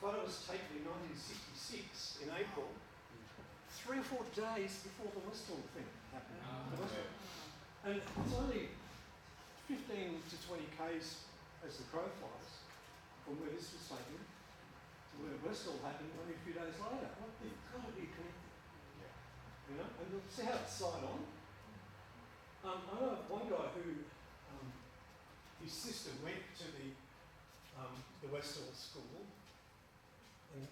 photo was taken in 1966 in April, 3 or 4 days before the Westall thing happened. And it's only 15 to 20 k's as the crow flies from where this was taken to where Westall happened only a few days later. Well, they've got to be connected. You know, and see how it's side on. I know of one guy who his sister went to the Westall school, and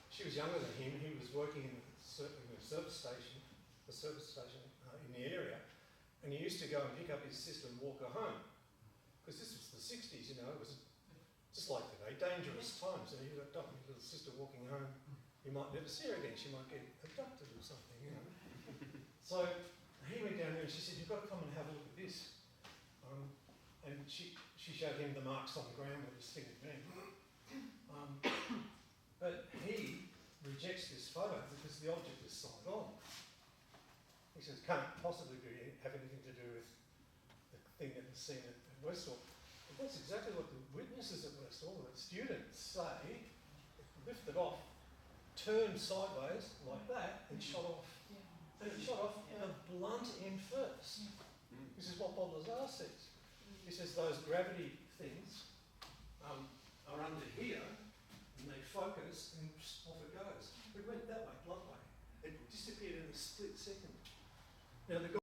she was younger than him. He was working in a service station in the area, and he used to go and pick up his sister and walk her home, because this was the 60s. You know, it was just like today, dangerous times. So you've got your little sister walking home. You might never see her again. She might get abducted or something, you know. So he went down there and she said, "You've got to come and have a look at this." And she showed him the marks on the ground where this thing had been. But he rejects this photo because the object is side on. He says, "Can't possibly have anything to do with the thing that was seen at Westall." But that's exactly what the witnesses at Westall, the students, say. Lifted off, turned sideways like that, and shot off. And it shot off the blunt end first. This is what Bob Lazar says. He says those gravity things are under here, and they focus, and off it goes. It went that way, blunt way. It disappeared in a split second. Now the